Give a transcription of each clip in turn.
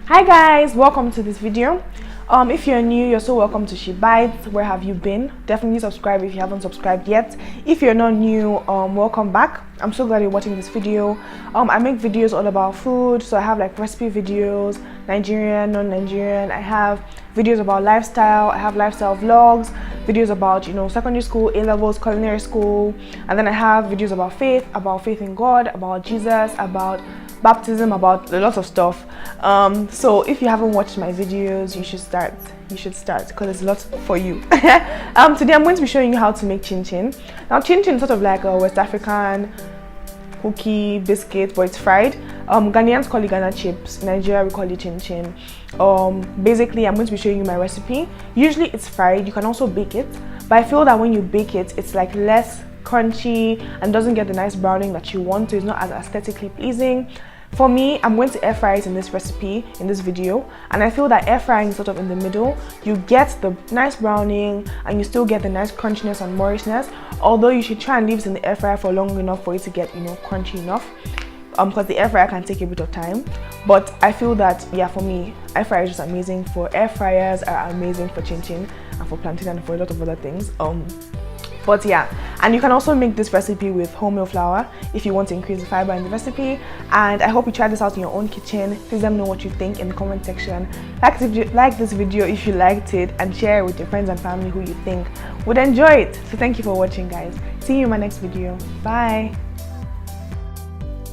Hi guys, welcome to this video. If you're new, you're so welcome to She Bites. Where have you been? Definitely subscribe if you haven't subscribed yet. If you're not new, welcome back. I'm so glad you're watching this video. I make videos all about food, so I have like recipe videos, Nigerian, non-Nigerian. I have videos about lifestyle. I have lifestyle vlogs, videos about secondary school, A-levels, culinary school, and then I have videos about faith in God, about Jesus, about baptism, about a lot of stuff. So if you haven't watched my videos, you should start because there's a lot for you. Today I'm going to be showing you how to make chin chin. Now chin chin is sort of like a West African cookie biscuit, but it's fried. Ghanaians call it Ghana chips, Nigeria we call it chin chin. Basically I'm going to be showing you my recipe. Usually it's fried, you can also bake it, but I feel that when you bake it, it's like less crunchy and doesn't get the nice browning that you want, so it's not as aesthetically pleasing. For me, I'm going to air fry it in this recipe, in this video, and I feel that air frying is sort of in the middle. You get the nice browning and you still get the nice crunchiness and mourishness, although you should try and leave it in the air fryer for long enough for it to get crunchy enough, because the air fryer can take a bit of time. But I feel that, yeah, for me, air fryer is just amazing. For air fryers are amazing for chin chin and for plantain and for a lot of other things. But yeah, and you can also make this recipe with wholemeal flour if you want to increase the fiber in the recipe. And I hope you try this out in your own kitchen. Please let me know what you think in the comment section. Like this video if you liked it, and share it with your friends and family who you think would enjoy it. So thank you for watching, guys. See you in my next video. Bye.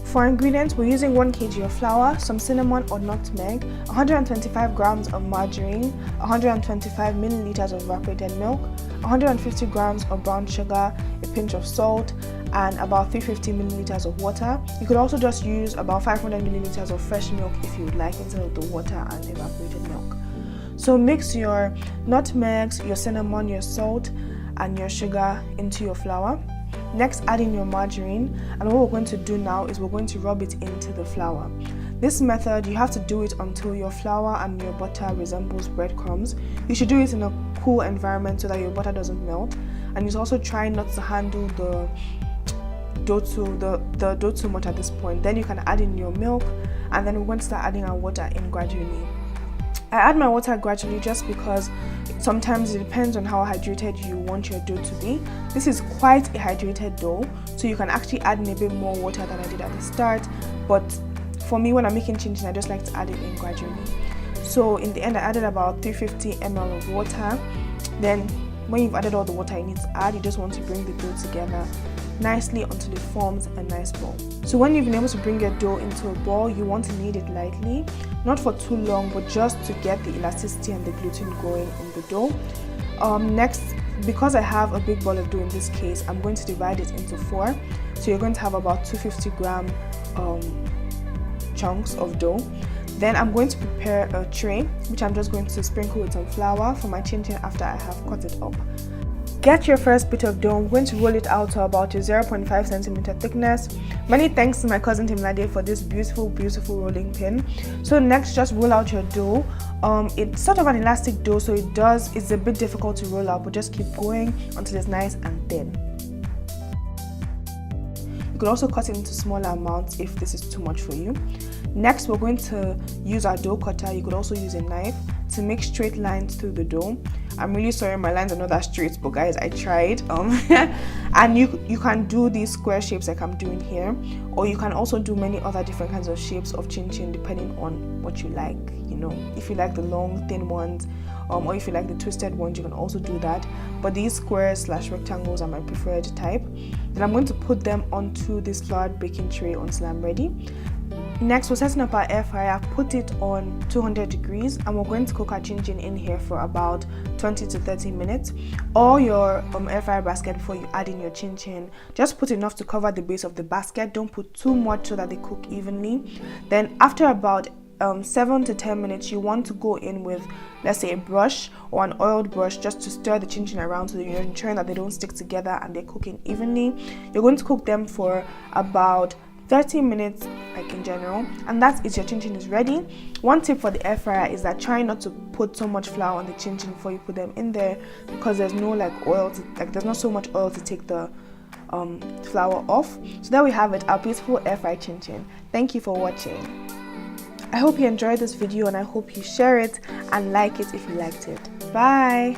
For ingredients, we're using 1 kg of flour, some cinnamon or nutmeg, 125 grams of margarine, 125 milliliters of evaporated milk, 150 grams of brown sugar, a pinch of salt, and about 350 milliliters of water. You could also just use about 500 milliliters of fresh milk if you would like, instead of the water and evaporated milk. So mix your nutmegs, your cinnamon, your salt, and your sugar into your flour. Next, add in your margarine, and what we're going to do now is we're going to rub it into the flour. This method, you have to do it until your flour and your butter resembles breadcrumbs. You should do it in a cool environment so that your butter doesn't melt, and you also try not to handle the dough too much at this point. Then you can add in your milk, and then we're going to start adding our water in gradually. I add my water gradually just because sometimes it depends on how hydrated you want your dough to be. This is quite a hydrated dough, so you can actually add in a bit more water than I did at the start. But for me, when I'm making chin chin, I just like to add it in gradually. So in the end, I added about 350 ml of water. Then when you've added all the water you need to add, you just want to bring the dough together nicely until it forms a nice ball. So when you've been able to bring your dough into a ball, you want to knead it lightly, not for too long, but just to get the elasticity and the gluten going in the dough. Next, because I have a big ball of dough in this case, I'm going to divide it into 4. So you're going to have about 250 gram chunks of dough. Then I'm going to prepare a tray, which I'm just going to sprinkle with some flour for my chin chin after I have cut it up. Get your first bit of dough. I'm going to roll it out to about a 0.5 centimeter thickness. Many thanks to my cousin Timlade for this beautiful rolling pin. So next, just roll out your dough. It's sort of an elastic dough, so it's a bit difficult to roll out, but just keep going until it's nice and thin. You could also cut it into smaller amounts if this is too much for you. Next, we're going to use our dough cutter. You could also use a knife to make straight lines through the dough. I'm really sorry my lines are not that straight, but guys, I tried. And you can do these square shapes like I'm doing here, or you can also do many other different kinds of shapes of chin chin depending on what you like. If you like the long thin ones, or if you like the twisted ones, you can also do that. But these squares / rectangles are my preferred type. Then I'm going to put them onto this floured baking tray until I'm ready. Next, we're setting up our air fryer. Put it on 200 degrees, and we're going to cook our chin chin in here for about 20 to 30 minutes. Or your air fryer basket, before you add in your chin chin, just put enough to cover the base of the basket. Don't put too much so that they cook evenly. Then after about 7 to 10 minutes, you want to go in with, let's say, a brush or an oiled brush, just to stir the chin chin around so that you're ensuring that they don't stick together and they're cooking evenly. You're going to cook them for about 30 minutes, like in general, and that is your chin chin is ready. One tip for the air fryer is that try not to put so much flour on the chin chin before you put them in there, because there's no there's not so much oil to take the flour off. So there we have it, our beautiful air fry chin chin. Thank you for watching. I hope you enjoyed this video, and I hope you share it and like it if you liked it. Bye.